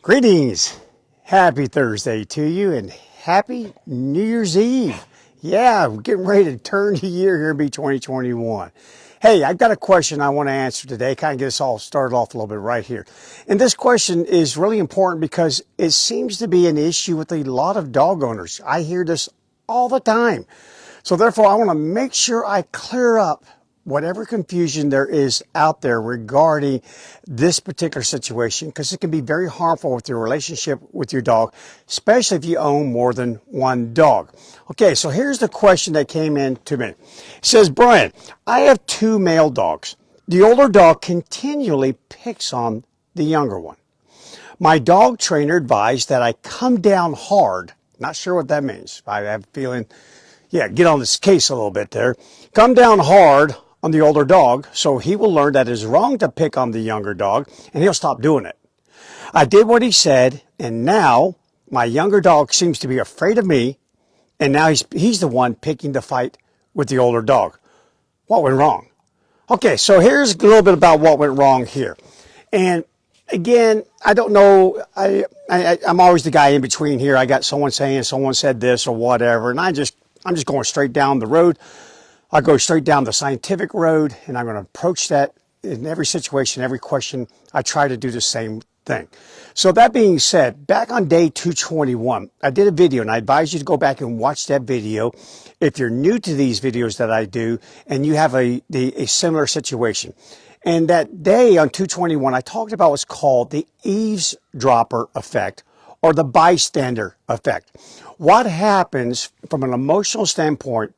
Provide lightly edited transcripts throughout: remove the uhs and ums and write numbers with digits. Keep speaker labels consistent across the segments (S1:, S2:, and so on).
S1: Greetings. Happy Thursday to you and happy New Year's Eve. Yeah, we're getting ready to turn the year here, be 2021. Hey, I've got a question I want to answer today, kind of get us all started off a little bit right here. And this question is really important because it seems to be an issue with a lot of dog owners. I hear this all the time. So therefore, I want to make sure I clear up whatever confusion there is out there regarding this particular situation, because it can be very harmful with your relationship with your dog, especially if you own more than one dog. Okay, so here's the question that came in to me. It says, Brian, I have two male dogs. The older dog continually picks on the younger one. My dog trainer advised that I come down hard. Not sure what that means. I have a feeling, get on this case a little bit there. Come down hard on the older dog, so he will learn that it is wrong to pick on the younger dog, and he'll stop doing it. I did what he said, and now my younger dog seems to be afraid of me, and now he's the one picking the fight with the older dog. What went wrong? Okay, so here's a little bit about what went wrong here. And again, I don't know, I'm always the guy in between here. I got someone saying someone said this or whatever, and I'm just going straight down the road. I go straight down the scientific road, and I'm going to approach that in every situation, every question. I try to do the same thing. So that being said, back on day 221, I did a video, and I advise you to go back and watch that video if you're new to these videos that I do and you have a similar situation. And that day on 221, I talked about what's called the eavesdropper effect or the bystander effect. What happens from an emotional standpoint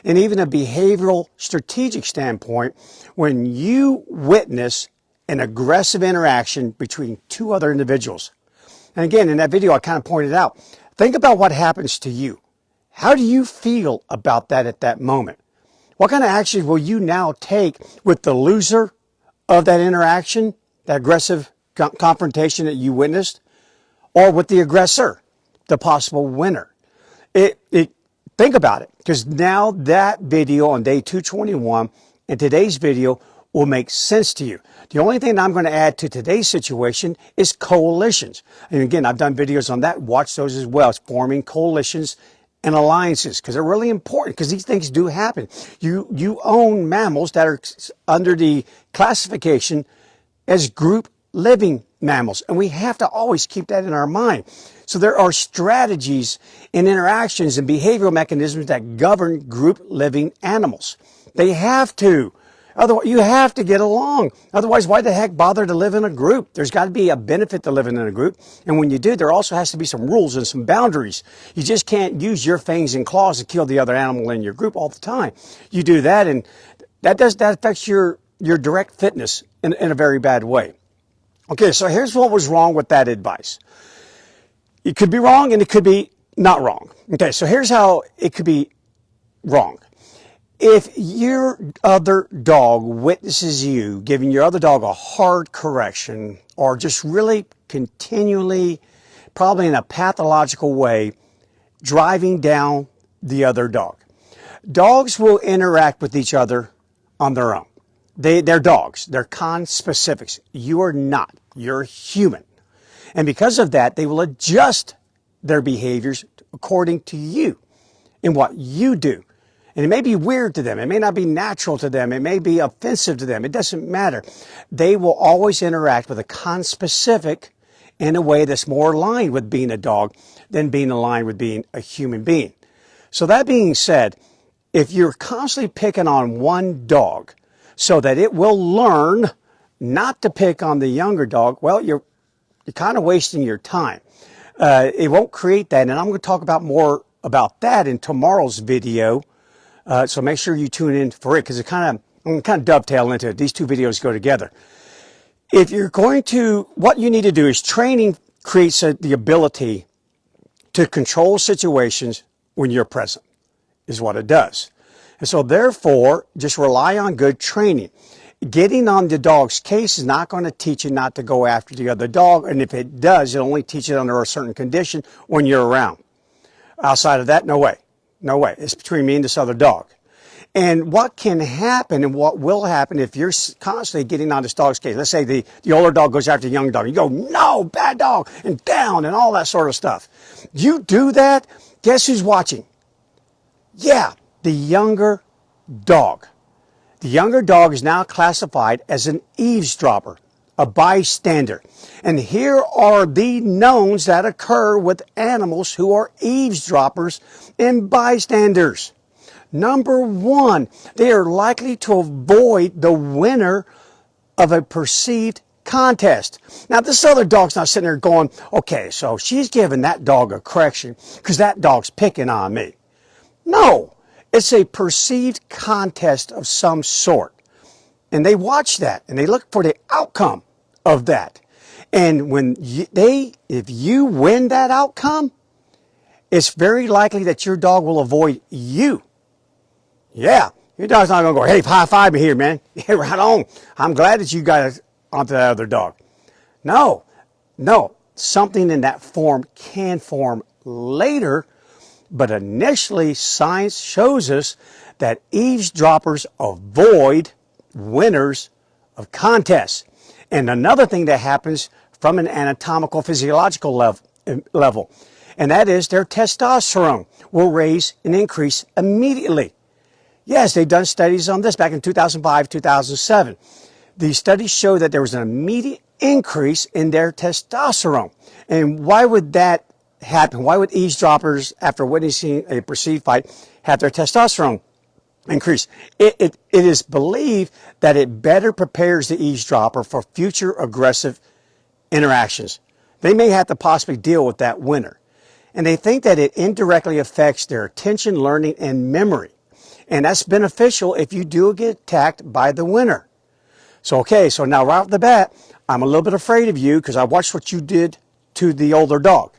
S1: and even a behavioral strategic standpoint when you witness an aggressive interaction between two other individuals. And again, in that video, I kind of pointed out, think about what happens to you. How do you feel about that at that moment? What kind of action will you now take with the loser of that interaction, that aggressive confrontation that you witnessed, or with the aggressor, the possible winner? Think about it, because now that video on day 221 and today's video will make sense to you. The only thing I'm going to add to today's situation is coalitions. And again, I've done videos on that. Watch those as well. It's forming coalitions and alliances, because they're really important, because these things do happen. You own mammals that are under the classification as group living mammals, and we have to always keep that in our mind. So there are strategies and interactions and behavioral mechanisms that govern group living animals. They have to. Otherwise, you have to get along. Otherwise, why the heck bother to live in a group? There's got to be a benefit to living in a group. And when you do, there also has to be some rules and some boundaries. You just can't use your fangs and claws to kill the other animal in your group all the time. You do that, and that affects your direct fitness in a very bad way. Okay, so here's what was wrong with that advice. It could be wrong and it could be not wrong. Okay, so here's how it could be wrong. If your other dog witnesses you giving your other dog a hard correction, or just really continually, probably in a pathological way, driving down the other dog. Dogs will interact with each other on their own. They're dogs. They're conspecifics. You are not. You're human. And because of that, they will adjust their behaviors according to you and what you do. And it may be weird to them. It may not be natural to them. It may be offensive to them. It doesn't matter. They will always interact with a conspecific in a way that's more aligned with being a dog than being aligned with being a human being. So that being said, if you're constantly picking on one dog so that it will learn not to pick on the younger dog, well, you're kind of wasting your time. It won't create that, and I'm going to talk more about that in tomorrow's video. So make sure you tune in for it, because I'm going to kind of dovetail into it. These two videos go together. If you're going to, what you need to do is training creates the ability to control situations when you're present, is what it does. And so therefore, just rely on good training. Getting on the dog's case is not going to teach you not to go after the other dog. And if it does, it'll only teach it under a certain condition when you're around. Outside of that, no way. No way. It's between me and this other dog. And what can happen and what will happen if you're constantly getting on this dog's case. Let's say the older dog goes after the young dog. You go, no, bad dog, and down, and all that sort of stuff. You do that, guess who's watching? Yeah, the younger dog. The younger dog is now classified as an eavesdropper, a bystander. And here are the knowns that occur with animals who are eavesdroppers and bystanders. Number one, they are likely to avoid the winner of a perceived contest. Now, this other dog's not sitting there going, okay, so she's giving that dog a correction because that dog's picking on me. No, it's a perceived contest of some sort. And they watch that and they look for the outcome of that. And if you win that outcome, it's very likely that your dog will avoid you. Yeah, your dog's not going to go, hey, high five me here, man. Yeah, right on. I'm glad that you got it onto that other dog. No, something in that form can form later, but initially science shows us that eavesdroppers avoid winners of contests. And another thing that happens from an anatomical physiological level, and that is their testosterone will raise and increase immediately. Yes, they've done studies on this back in 2005, 2007. These studies show that there was an immediate increase in their testosterone. And why would that happen? Why would eavesdroppers, after witnessing a perceived fight, have their testosterone increase? It is believed that it better prepares the eavesdropper for future aggressive interactions. They may have to possibly deal with that winner. And they think that it indirectly affects their attention, learning, and memory. And that's beneficial if you do get attacked by the winner. So now right off the bat, I'm a little bit afraid of you because I watched what you did to the older dog.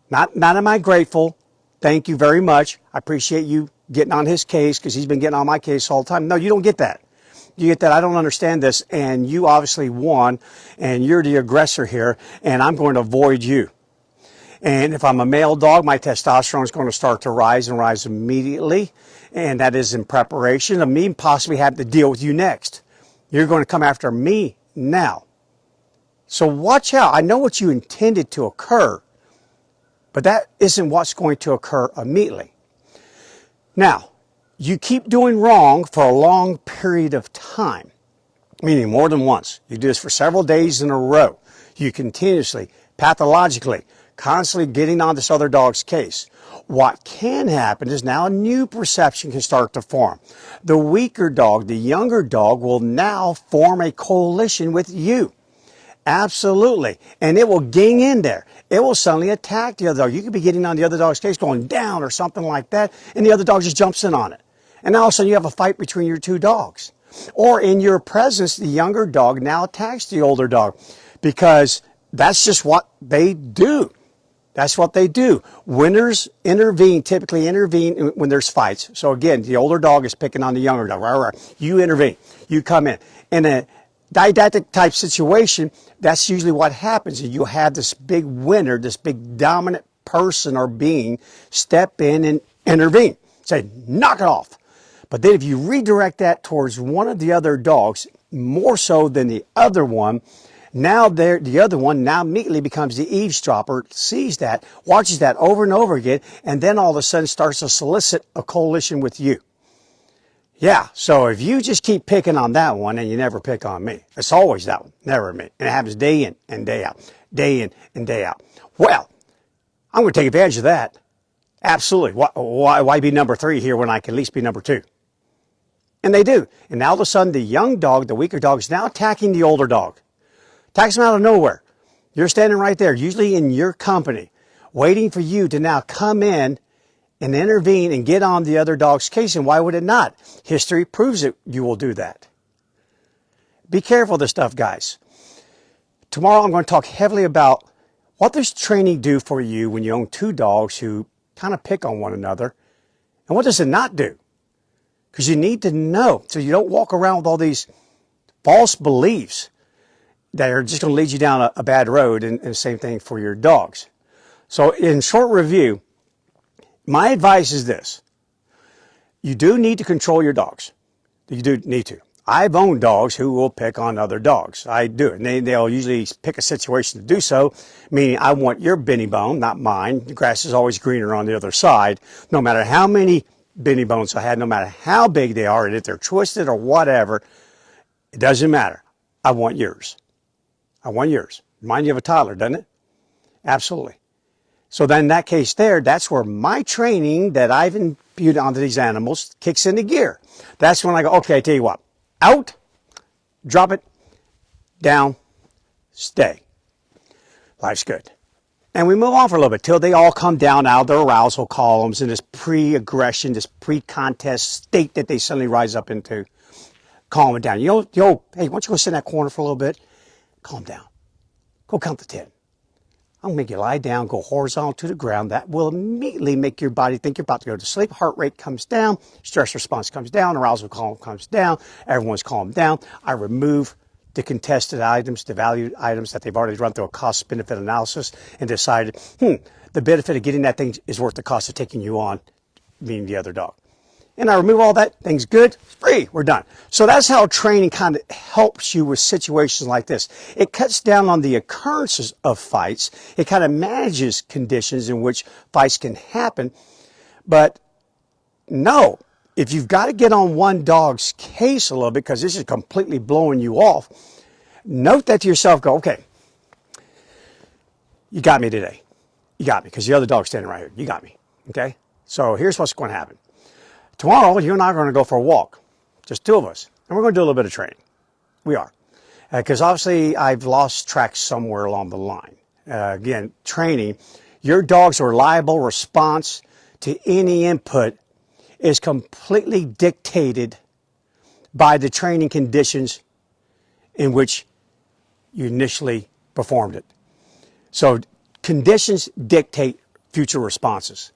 S1: Not am I grateful. Thank you very much. I appreciate you getting on his case because he's been getting on my case all the time. No, you don't get that. You get that, I don't understand this, and you obviously won, and you're the aggressor here, and I'm going to avoid you. And if I'm a male dog, my testosterone is going to start to rise and rise immediately. And that is in preparation of me possibly having to deal with you next. You're going to come after me now. So watch out. I know what you intended to occur, but that isn't what's going to occur immediately. Now, you keep doing wrong for a long period of time, meaning more than once. You do this for several days in a row. You continuously, pathologically, constantly getting on this other dog's case. What can happen is now a new perception can start to form. The weaker dog, the younger dog, will now form a coalition with you. Absolutely. And it will gang in there. It will suddenly attack the other dog. You could be getting on the other dog's case going down or something like that, and the other dog just jumps in on it. And now all of a sudden you have a fight between your two dogs. Or in your presence, the younger dog now attacks the older dog because that's just what they do. That's what they do. Winners typically intervene when there's fights. So again, the older dog is picking on the younger dog. You intervene. You come in. In a didactic type situation, that's usually what happens. You have this big winner, this big dominant person or being step in and intervene. Say, knock it off. But then if you redirect that towards one of the other dogs, more so than the other one, now the other one now immediately becomes the eavesdropper, sees that, watches that over and over again, and then all of a sudden starts to solicit a coalition with you. Yeah, so if you just keep picking on that one and you never pick on me, it's always that one, never me. And it happens day in and day out, day in and day out. Well, I'm going to take advantage of that. Absolutely. Why be number 3 here when I can at least be number 2? And they do. And now all of a sudden the young dog, the weaker dog, is now attacking the older dog. Attacks him out of nowhere. You're standing right there, usually in your company, waiting for you to now come in and intervene and get on the other dog's case. And why would it not? History proves it. You will do that. Be careful of this stuff, guys. Tomorrow I'm going to talk heavily about what does training do for you when you own 2 dogs who kind of pick on one another, and what does it not do? Because you need to know so you don't walk around with all these false beliefs that are just going to lead you down a bad road, and the same thing for your dogs. So in short review, my advice is this. you do need to control your dogs. You do need to. I've owned dogs who will pick on other dogs. I do. And they'll usually pick a situation to do so, meaning I want your Benny bone, not mine. The grass is always greener on the other side. No matter how many Benny bones I had, no matter how big they are, and if they're twisted or whatever, it doesn't matter. I want yours. I want yours. Remind you of a toddler, doesn't it? Absolutely. So then in that case there, that's where my training that I've imputed onto these animals kicks into gear. That's when I go, okay, I tell you what, out, drop it, down, stay. Life's good. And we move on for a little bit till they all come down out of their arousal columns in this pre-aggression, this pre-contest state that they suddenly rise up into. Calm it down. Hey, why don't you go sit in that corner for a little bit? Calm down. Go count to 10. I'm going to make you lie down, go horizontal to the ground. That will immediately make your body think you're about to go to sleep. Heart rate comes down, stress response comes down, arousal column comes down, everyone's calmed down. I remove the contested items, the valued items that they've already run through a cost-benefit analysis and decided, the benefit of getting that thing is worth the cost of taking you on, meaning the other dog. And I remove all that, thing's good, it's free, we're done. So that's how training kind of helps you with situations like this. It cuts down on the occurrences of fights. It kind of manages conditions in which fights can happen. But no, if you've got to get on one dog's case a little bit because this is completely blowing you off, note that to yourself, go, okay, you got me today. You got me because the other dog's standing right here. You got me, okay? So here's what's going to happen. Tomorrow, you and I are going to go for a walk, just two of us, and we're going to do a little bit of training. We are. Because obviously, I've lost track somewhere along the line. Again, training, your dog's reliable response to any input is completely dictated by the training conditions in which you initially performed it. So conditions dictate future responses.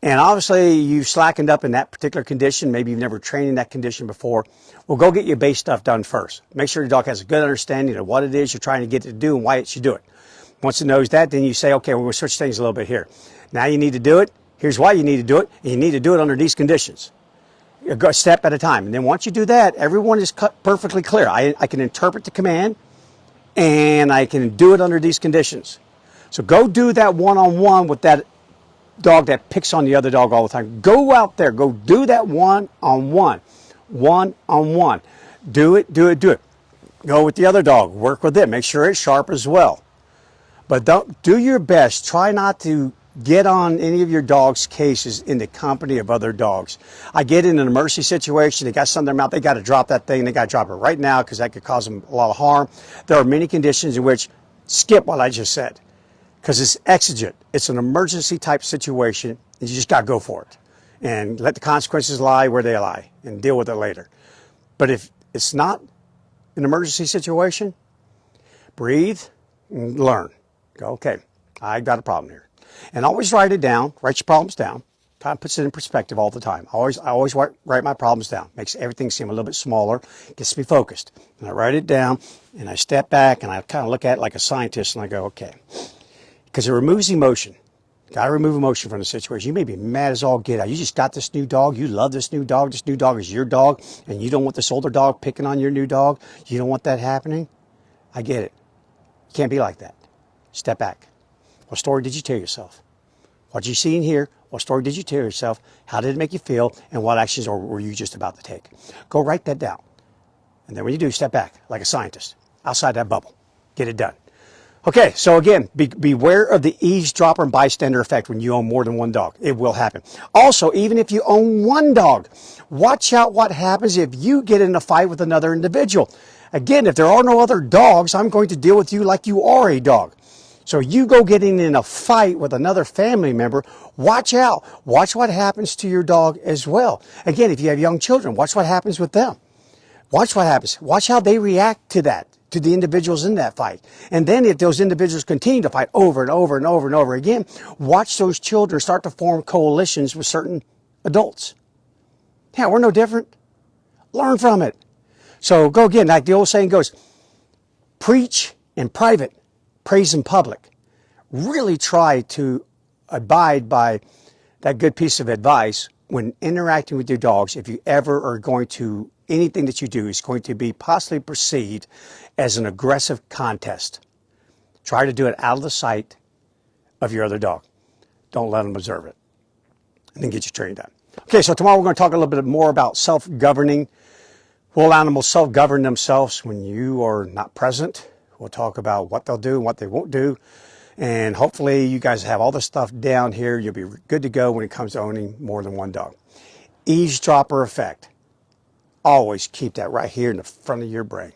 S1: And obviously, you've slackened up in that particular condition. Maybe you've never trained in that condition before. Well, go get your base stuff done first. Make sure your dog has a good understanding of what it is you're trying to get it to do and why it should do it. Once it knows that, then you say, okay, we're going to switch things a little bit here. Now you need to do it. Here's why you need to do it. And you need to do it under these conditions. You go a step at a time. And then once you do that, everyone is perfectly clear. I can interpret the command, and I can do it under these conditions. So go do that one-on-one with that dog that picks on the other dog all the time. Go out there. Go do that one-on-one. One-on-one. Do it, do it, do it. Go with the other dog. Work with it. Make sure it's sharp as well. But do your best. Try not to get on any of your dog's cases in the company of other dogs. I get in an emergency situation. They got something in their mouth. They got to drop that thing. They got to drop it right now because that could cause them a lot of harm. There are many conditions in which skip what I just said. Because it's exigent. It's an emergency type situation, and you just got to go for it. And let the consequences lie where they lie, and deal with it later. But if it's not an emergency situation, breathe and learn. Go, okay, I got a problem here. And always write it down, write your problems down. Kind of puts it in perspective all the time. I always write my problems down. Makes everything seem a little bit smaller, gets me focused. And I write it down, and I step back, and I kind of look at it like a scientist, and I go, okay. Because it removes emotion. Got to remove emotion from the situation. You may be mad as all get out. You just got this new dog. You love this new dog. This new dog is your dog. And you don't want this older dog picking on your new dog. You don't want that happening. I get it. You can't be like that. Step back. What story did you tell yourself? What did you see and hear? What story did you tell yourself? How did it make you feel? And what actions were you just about to take? Go write that down. And then when you do, step back like a scientist. Outside that bubble. Get it done. Okay, so again, beware of the eavesdropper and bystander effect when you own more than one dog. It will happen. Also, even if you own one dog, watch out what happens if you get in a fight with another individual. Again, if there are no other dogs, I'm going to deal with you like you are a dog. So you go getting in a fight with another family member, watch out. Watch what happens to your dog as well. Again, if you have young children, watch what happens with them. Watch what happens. Watch how they react to that, to the individuals in that fight. And then if those individuals continue to fight over and over and over and over again, watch those children start to form coalitions with certain adults. Yeah, we're no different. Learn from it. So go again, like the old saying goes, preach in private, praise in public. Really try to abide by that good piece of advice when interacting with your dogs, if you ever are going to, anything that you do is going to be possibly perceived as an aggressive contest. Try to do it out of the sight of your other dog. Don't let them observe it. And then get your training done. Okay, so tomorrow we're going to talk a little bit more about self-governing. Will animals self-govern themselves when you are not present? We'll talk about what they'll do and what they won't do. And hopefully you guys have all this stuff down here. You'll be good to go when it comes to owning more than one dog. Eavesdropper effect. Always keep that right here in the front of your brain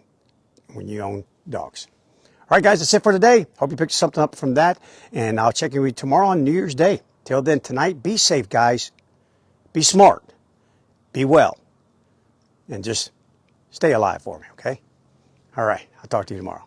S1: when you own dogs. All right, guys, that's it for today. Hope you picked something up from that. And I'll check in with you tomorrow on New Year's Day. Till then, tonight, be safe, guys. Be smart. Be well. And just stay alive for me, okay? All right, I'll talk to you tomorrow.